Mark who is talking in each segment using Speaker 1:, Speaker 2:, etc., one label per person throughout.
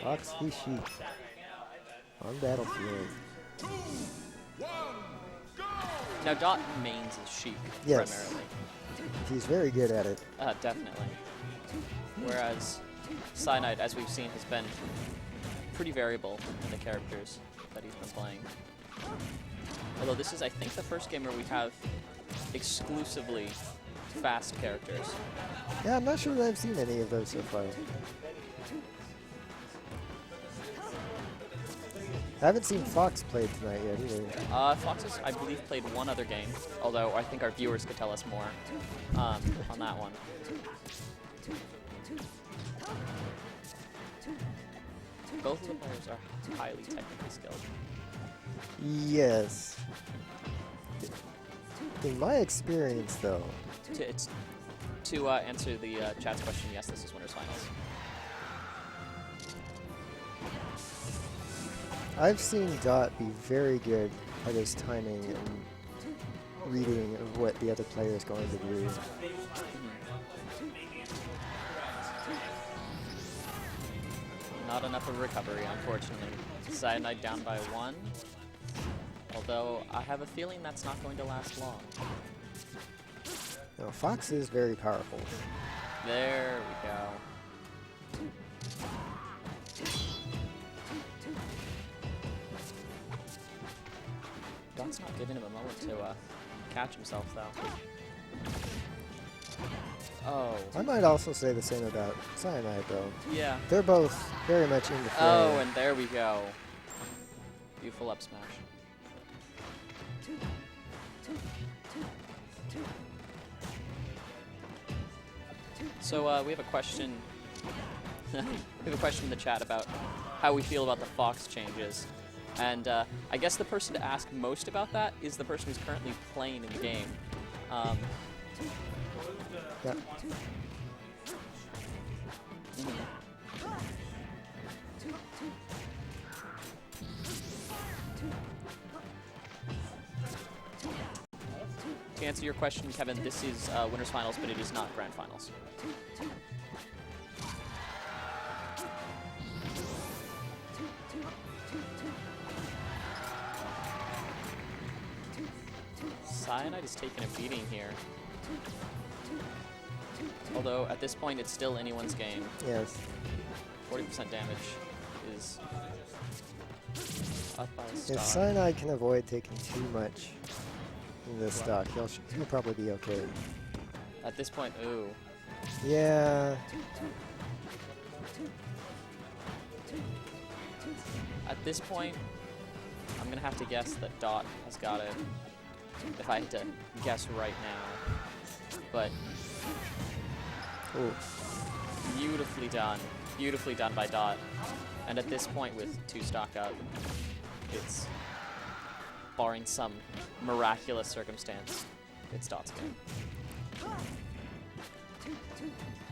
Speaker 1: Fox v Sheik on Battlefield.
Speaker 2: Now, Dawt mains is Sheik
Speaker 1: Yes.
Speaker 2: primarily.
Speaker 1: He's very good at it.
Speaker 2: Definitely. Whereas Cyanide, as we've seen, has been pretty variable in the characters that he's been playing. Although this is, I think, the first game where we have exclusively fast characters.
Speaker 1: Yeah, I'm not sure that I've seen any of those so far. I haven't seen Fox play tonight yet either.
Speaker 2: Fox has, I believe, played one other game, although I think our viewers could tell us more on that one. Both of the players are highly technically skilled.
Speaker 1: Yes. In my experience, though,
Speaker 2: To answer the chat's question, yes, this is Winners Finals.
Speaker 1: I've seen Dawt be very good at his timing and reading of what the other player is going to do.
Speaker 2: Not enough of a recovery, unfortunately. Cyanide down by 1. Although, I have a feeling that's not going to last long.
Speaker 1: No, Fox is very powerful.
Speaker 2: There we go. Dawt's not giving him a moment to catch himself, though. Oh.
Speaker 1: I might also say the same about Cyanide, though.
Speaker 2: Yeah.
Speaker 1: They're both very much in the fray.
Speaker 2: Oh, and there we go. Beautiful up smash. So we have a question. We have a question in the chat about how we feel about the Fox changes. And I guess the person to ask most about that is the person who's currently playing in the game.
Speaker 1: Yeah.
Speaker 2: To answer your question, Kevin, this is Winners Finals, but it is not Grand Finals. Cyanide is taking a beating here. Although, at this point, it's still anyone's game.
Speaker 1: Yes.
Speaker 2: 40% damage is up by a
Speaker 1: If
Speaker 2: stock.
Speaker 1: Cyanide can avoid taking too much in this stock, he'll probably be okay.
Speaker 2: At this point, ooh.
Speaker 1: Yeah.
Speaker 2: At this point, I'm going to have to guess that Dawt has got it. If I had to guess right now. But
Speaker 1: Ooh.
Speaker 2: beautifully done. Beautifully done by Dawt. And at this point, with 2 stock up, it's, barring some miraculous circumstance, it's Dawt's game.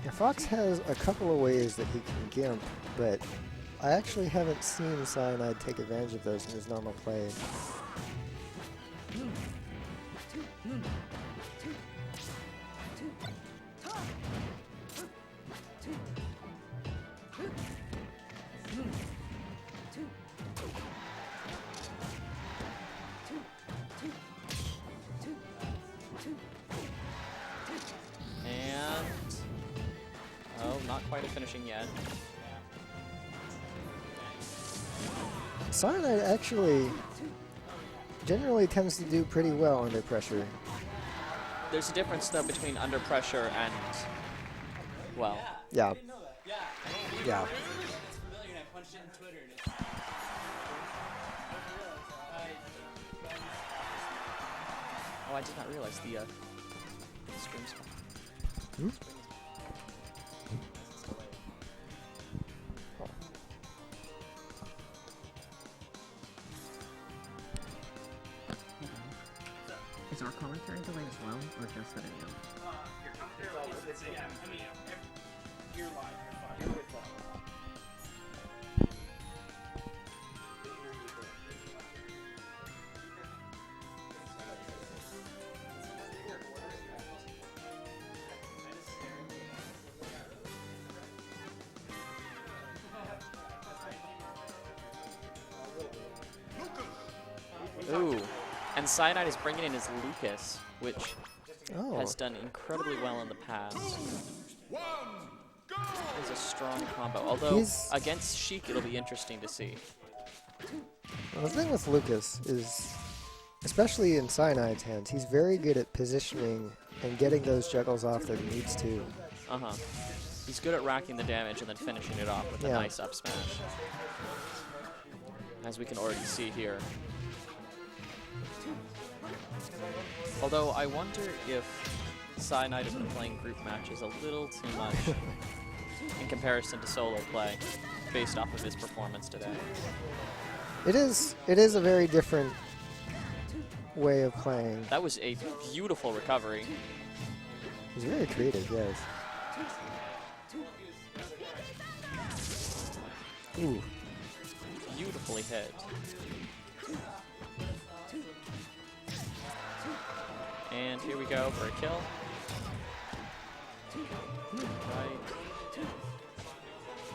Speaker 1: Yeah, Fox has a couple of ways that he can gimp, but I actually haven't seen Cyanide take advantage of those in his normal play.
Speaker 2: And, oh, not quite a finishing yet.
Speaker 1: Cyanide actually generally tends to do pretty well under pressure.
Speaker 2: There's a difference, though, between under pressure and, well,
Speaker 1: Yeah. Yeah.
Speaker 2: oh, I did not realize the stream spot.
Speaker 1: Hmm?
Speaker 3: Is our commentary delayed as well, or just the video?
Speaker 2: Ooh. And Cyanide is bringing in his Lucas, which
Speaker 1: Oh.
Speaker 2: has done incredibly well in the past. It's a strong combo. Although,
Speaker 1: He's-
Speaker 2: against Sheik, it'll be interesting to see.
Speaker 1: Well, the thing with Lucas is, especially in Cyanide's hands, he's very good at positioning and getting those juggles off that he needs to.
Speaker 2: Uh-huh. He's good at racking the damage and then finishing it off with a
Speaker 1: Yeah.
Speaker 2: nice up smash. As we can already see here. Although, I wonder if Cyanide has been playing group matches a little too much in comparison to solo play, based off of his performance today.
Speaker 1: It is a very different way of playing.
Speaker 2: That was a beautiful recovery.
Speaker 1: He's very creative, yes. Ooh.
Speaker 2: Beautifully hit. And here we go for a kill. Right.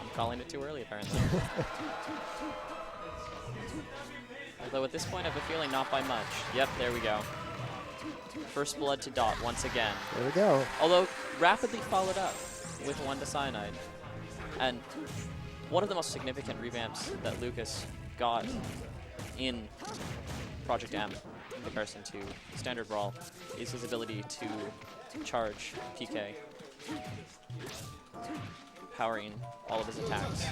Speaker 2: I'm calling it too early, apparently. Although at this point, I have a feeling not by much. Yep, there we go. First blood to Dawt once again.
Speaker 1: There we go.
Speaker 2: Although rapidly followed up with one to Cyanide. And one of the most significant revamps that Lucas got in Project M in comparison to Standard Brawl is his ability to charge PK, powering all of his attacks.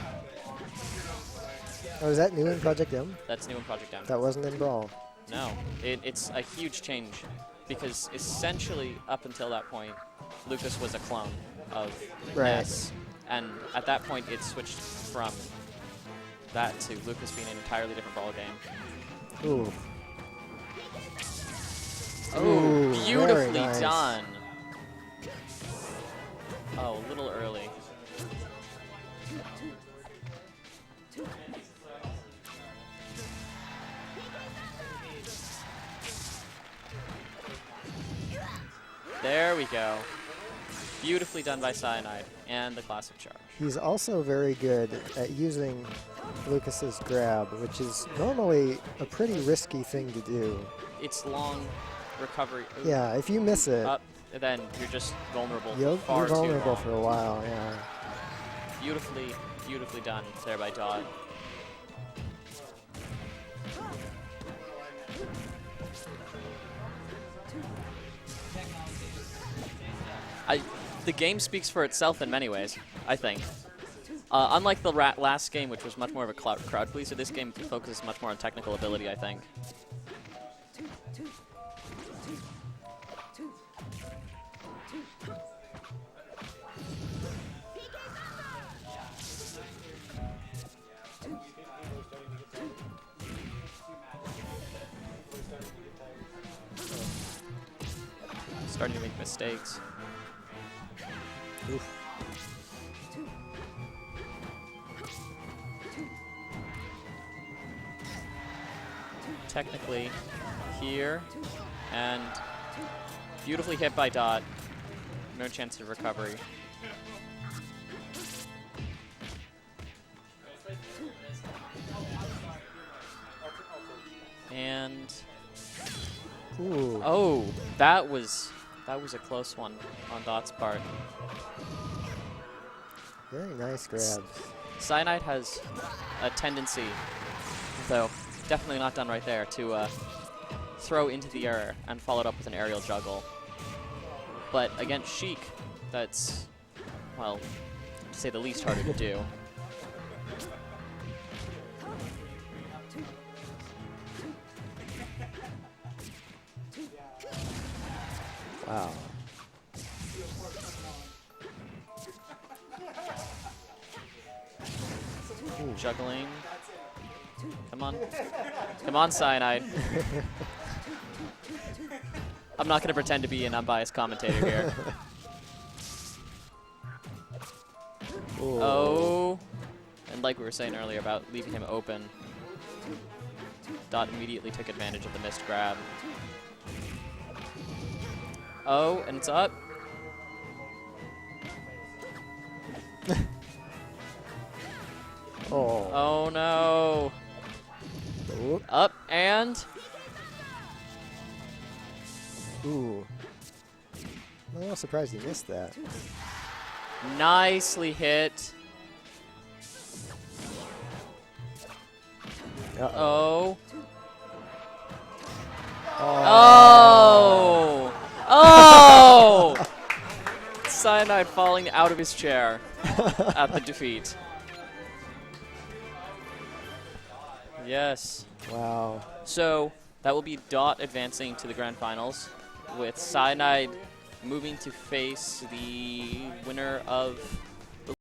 Speaker 1: Oh, is that new in Project M?
Speaker 2: That's new in Project M.
Speaker 1: That wasn't in Brawl.
Speaker 2: No, it's a huge change because essentially up until that point, Lucas was a clone of
Speaker 1: Right.
Speaker 2: Ness, and at that point it switched from that to Lucas being an entirely different ball game.
Speaker 1: Ooh.
Speaker 2: Oh,
Speaker 1: Ooh, very
Speaker 2: beautifully
Speaker 1: nice.
Speaker 2: done. Oh, a little early. There we go. Beautifully done by Cyanide and the classic charge.
Speaker 1: He's also very good at using Lucas's grab, which is normally a pretty risky thing to do.
Speaker 2: It's long recovery. Ooh,
Speaker 1: Yeah, if you miss it,
Speaker 2: Up, then you're just vulnerable
Speaker 1: you're
Speaker 2: far too
Speaker 1: vulnerable
Speaker 2: long.
Speaker 1: for a while, yeah.
Speaker 2: Beautifully, beautifully done there by Dawt. The game speaks for itself in many ways, I think. Unlike the last game, which was much more of a crowd pleaser, this game focuses much more on technical ability, I think. Starting to make mistakes.
Speaker 1: Oof.
Speaker 2: Technically here, and beautifully hit by Dawt. No chance of recovery. And
Speaker 1: Ooh.
Speaker 2: oh, that was a close one on Dawt's part.
Speaker 1: Very nice grabs.
Speaker 2: Cyanide has a tendency, though definitely not done right there, to throw into the air and follow it up with an aerial juggle. But against Sheik, that's, well, to say the least, harder to do.
Speaker 1: Wow.
Speaker 2: Ooh, juggling. Come on. Come on, Cyanide. I'm not going to pretend to be an unbiased commentator here.
Speaker 1: Ooh.
Speaker 2: Oh. And like we were saying earlier about leaving him open, Dawt immediately took advantage of the missed grab. Oh, and it's up.
Speaker 1: Oh.
Speaker 2: Oh no.
Speaker 1: Oop.
Speaker 2: Up and
Speaker 1: Ooh. I'm a little surprised he missed that.
Speaker 2: Nicely hit.
Speaker 1: Uh-oh.
Speaker 2: Oh. Oh. Oh. Cyanide falling out of his chair at the defeat. Yes.
Speaker 1: Wow.
Speaker 2: So that will be Dawt advancing to the grand finals, with Cyanide moving to face the winner of